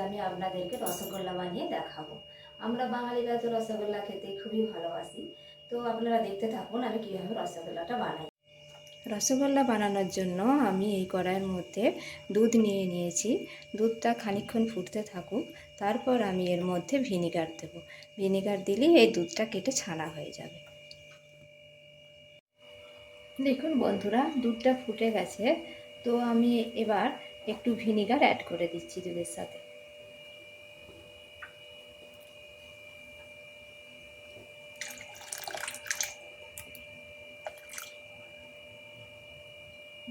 আমি আপনাদেরকে রসগোল্লা বানিয়ে দেখাবো। আমরা বাঙালিরা তো রসগোল্লা খেতে খুবই ভালোবাসি। তো আপনারা দেখতে থাকুন আমি কীভাবে রসগোল্লাটা বানাই। রসগোল্লা বানানোর জন্য আমি এই কড়াইয়ের মধ্যে দুধ নিয়ে নিয়েছি। দুধটা খানিকক্ষণ ফুটতে থাকুক, তারপর আমি এর মধ্যে ভিনিগার দেব। ভিনিগার দিলেই এই দুধটা কেটে ছানা হয়ে যাবে। দেখুন বন্ধুরা, দুধটা ফুটে গেছে। তো আমি এবার একটু ভিনিগার অ্যাড করে দিচ্ছি দুধের সাথে।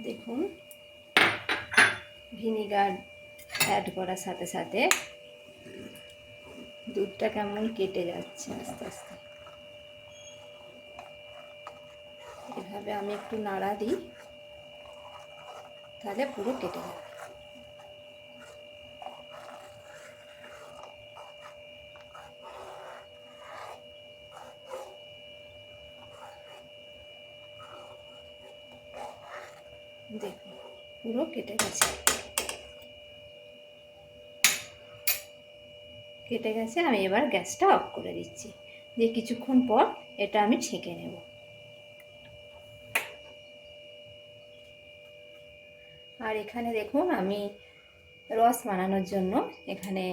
দেখুন, ভিনিগার অ্যাড করার সাথে সাথে দুধটা কেমন কেটে যাচ্ছে আস্তে আস্তে। এভাবে আমি একটু নাড়া দিই, তাহলে পুরো কেটে যাবে। দেখুন, পুরো কেটে গেছে। আমি এবার গ্যাসটা অফ করে দিচ্ছি, দিয়ে কিছুক্ষণ পর এটা আমি ছেঁকে নেব। আর এখানে দেখুন, আমি রস বানানোর জন্য এখানে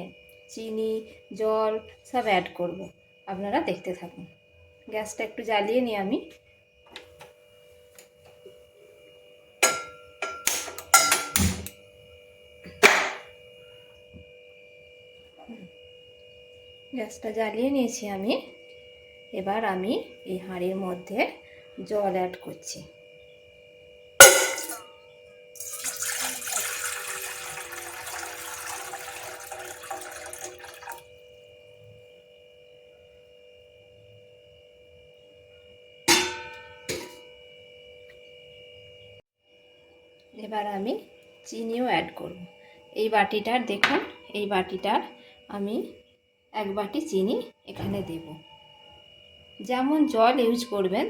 চিনি, জল সব অ্যাড করব। আপনারা দেখতে থাকুন। গ্যাসটা একটু জ্বালিয়ে নিই আমি। গ্যাসটা জ্বালিয়ে নিয়েছি আমি। এবার আমি এই হাঁড়ির মধ্যে জল অ্যাড করছি। এবার আমি চিনিও অ্যাড করব। এই বাটিটার দেখুন, এই বাটিটার আমি 1 বাটি চিনি এখানে দেব। যেমন জল ইউজ করবেন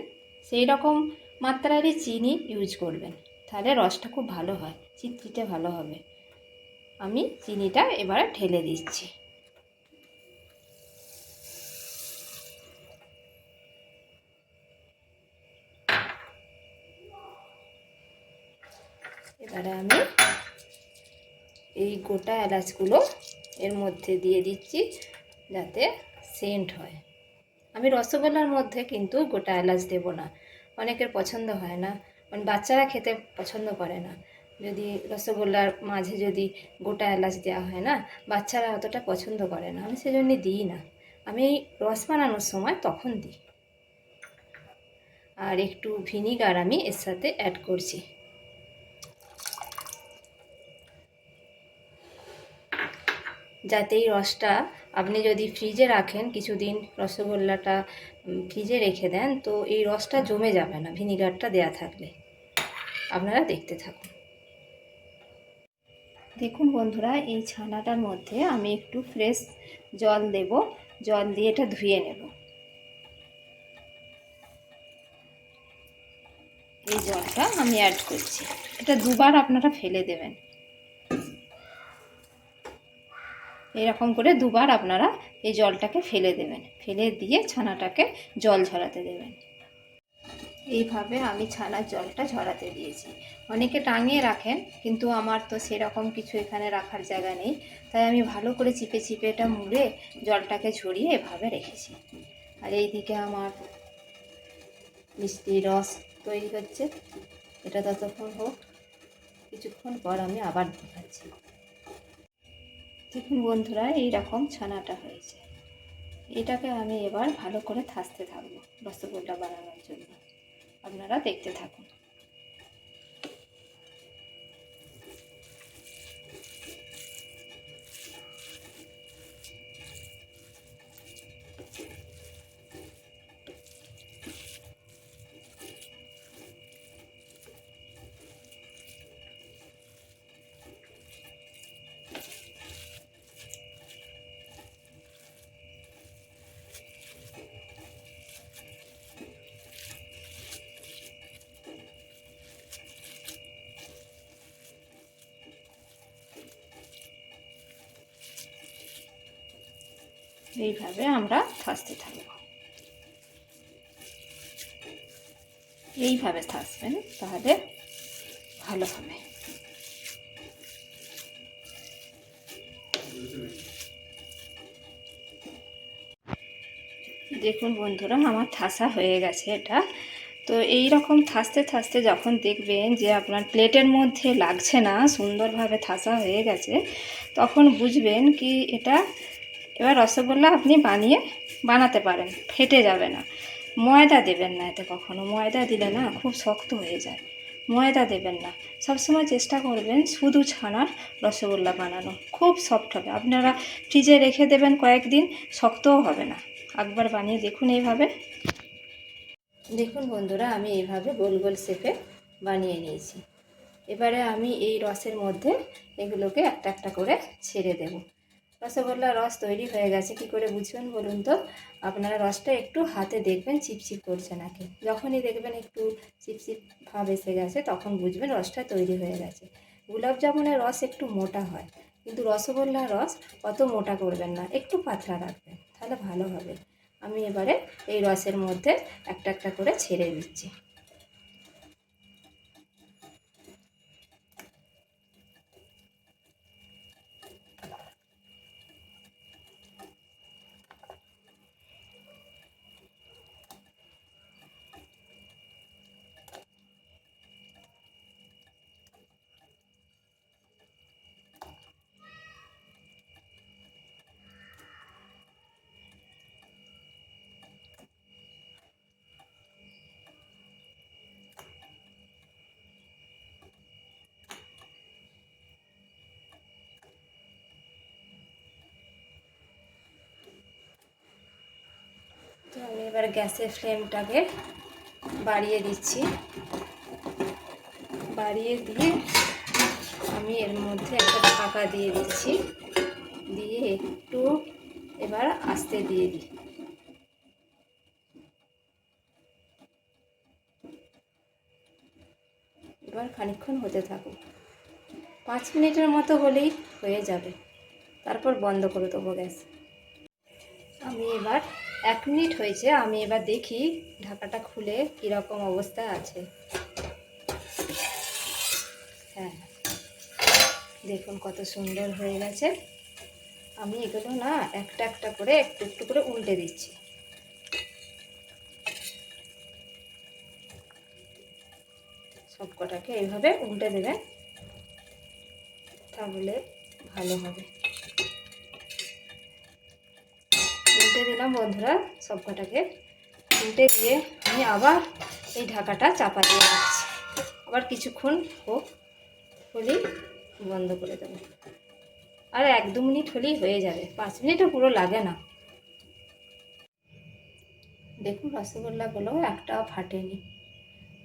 সেই রকম মাত্রারই চিনি ইউজ করবেন, তাহলে রসটা খুব ভালো হয়, চিটচিটে ভালো হবে। আমি চিনিটা এবারে ঢেলে দিচ্ছি। এবারে আমি এই গোটা এলাচগুলো এর মধ্যে দিয়ে দিচ্ছি, যাতে সেন্ট হয়। আমি রসগোল্লার মধ্যে কিন্তু গোটা এলাচ দেব না, অনেকের পছন্দ হয় না, মানে বাচ্চারা খেতে পছন্দ করে না। যদি রসগোল্লার মাঝে যদি গোটা এলাচ দেওয়া হয় না, বাচ্চারা অতটা পছন্দ করে না, আমি সেজন্য দিই না। আমি রস বানানোর সময় তখন দিই। আর একটু ভিনিগার আমি এর সাথে অ্যাড করছি। যাতে এই রসটা আপনি যদি ফ্রিজে রাখেন কিছুদিন, রসগোল্লাটা ফ্রিজে রেখে দেন, তো এই রসটা জমে যাবে না ভিনিগারটা দেয়া থাকলে। আপনারা দেখতে থাকুন। দেখুন বন্ধুরা, এই ছানাটার মধ্যে আমি একটু ফ্রেশ জল দেব। জল দিয়ে এটা ধুয়ে নেব। এই জলটা আমি অ্যাড করছি। এটা দুবার আপনারা ফেলে দেবেন। এরকম করে দুবার আপনারা এই জলটাকে ফেলে দেবেন, ফেলে দিয়ে ছানাটাকে জল ঝরাতে দেবেন। এইভাবে আমি ছানার জলটা ঝরাতে দিয়েছি। অনেকে টাঙিয়ে রাখেন, কিন্তু আমার তো সেরকম কিছু এখানে রাখার জায়গা নেই, তাই আমি ভালো করে চিপে চিপে এটা মুড়ে জলটাকে ঝরিয়ে এভাবে রেখেছি। আর এইদিকে আমার মিষ্টি রস তৈরি হচ্ছে, এটা ততক্ষণ হোক। কিছুক্ষণ পর আমি আবার দেখাচ্ছি। দেখুন বন্ধুরা, এইরকম ছানাটা হয়েছে। এটাকে আমি এবার ভালো করে থাসতে থাকবো রসগোল্লা বানানোর জন্য। আপনারা দেখতে থাকুন। এইভাবে আমরা থাসতে থাকব, এইভাবে থাসবেন, তাহলে ভালো হবে। দেখুন বন্ধুরা, আমার থাসা হয়ে গেছে এটা। তো এই রকম থাসতে থাসতে যখন দেখবেন যে আপনার প্লেটের মধ্যে লাগছে না, সুন্দরভাবে থাসা হয়ে গেছে, তখন বুঝবেন কি এটা এবার রসগোল্লা আপনি বানাতে পারেন, ফেটে যাবে না। ময়দা দেবেন না এতে কখনো, ময়দা দিলে না খুব শক্ত হয়ে যায়। ময়দা দেবেন না, সবসময় চেষ্টা করবেন শুধু ছানার রসগোল্লা বানানো, খুব সফট হবে। আপনারা ফ্রিজে রেখে দেবেন কয়েকদিন, শক্তও হবে না। একবার বানিয়ে দেখুন এইভাবে। দেখুন বন্ধুরা, আমি এইভাবে গোল গোল শেপে বানিয়ে নিয়েছি। এবারে আমি এই রসের মধ্যে এগুলোকে একটা একটা করে ছেড়ে দেব। রসগোল্লার রস তৈরি হয়ে গেছে, কি করে বুঝবেন বলুন তো? আপনারা রসটা একটু হাতে দেখবেন চিপচিপ করছে নাকি। যখনই দেখবেন একটু চিপচিপ ভাব এসে গেছে, তখন বুঝবেন রসটা তৈরি হয়ে গেছে। গোলাপ জামুনের রস একটু মোটা হয়, কিন্তু রসগোল্লার রস অত মোটা করবেন না, একটু পাতলা রাখবেন, তাহলে ভালো হবে। আমি এবারে এই রসের মধ্যে একটা একটা করে ছেড়ে দিচ্ছি। তো আমি এবার গ্যাসের ফ্লেমটাকে বাড়িয়ে দিচ্ছি। বাড়িয়ে দিয়ে আমি এর মধ্যে একটা ঢাকা দিয়ে দিচ্ছি, দিয়ে একটু এবার আস্তে দিয়ে দিই। এবার খানিকক্ষণ হতে থাকুক, 5 মিনিটের মতো হলেই হয়ে যাবে, তারপর বন্ধ করে দেবো গ্যাস। আমি এবার 1 মিনিট হয়েছে, আমি এবার দেখি ঢাকাটা খুলে কীরকম অবস্থা আছে। হ্যাঁ, দেখুন কত সুন্দর হয়ে গেছে। আমি এগুলো না একটা একটা করে একটু একটু করে উল্টে দিচ্ছি। সব কটাকে এইভাবে উল্টে দেবেন, তাহলে ভালো হবে। উল্টে দিলাম বন্ধুরা, সব কটাকে উল্টে দিয়ে আমি আবার এই ঢাকাটা চাপা দিয়ে রাখছি। আবার কিছুক্ষণ হোক, হলেই বন্ধ করে দেবো। আর 1-2 মিনিট হলেই হয়ে যাবে, 5 মিনিটও পুরো লাগে না। দেখুন রসগোল্লাগুলো একটাও ফাটেনি।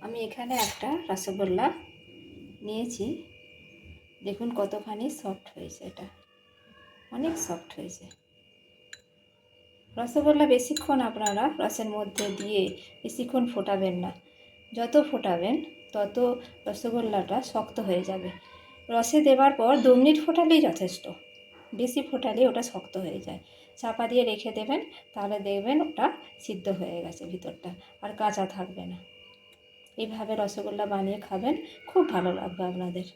আমি এখানে একটা রসগোল্লা নিয়েছি, দেখুন কতখানি সফট হয়েছে, এটা অনেক সফট হয়েছে। রসগোল্লা বেশিক্ষণ আপনারা রসের মধ্যে দিয়ে বেশিক্ষণ ফোটাবেন না, যত ফোটাবেন তত রসগোল্লাটা শক্ত হয়ে যাবে। রসে দেওয়ার পর 2 মিনিট ফোটালেই যথেষ্ট, বেশি ফোটালে ওটা শক্ত হয়ে যায়। চাপা দিয়ে রেখে দেবেন, তাহলে দেখবেন ওটা সিদ্ধ হয়ে গেছে ভিতরটা, আর কাঁচা থাকবে না। এইভাবে রসগোল্লা বানিয়ে খাবেন, খুব ভালো লাগবে আপনাদের।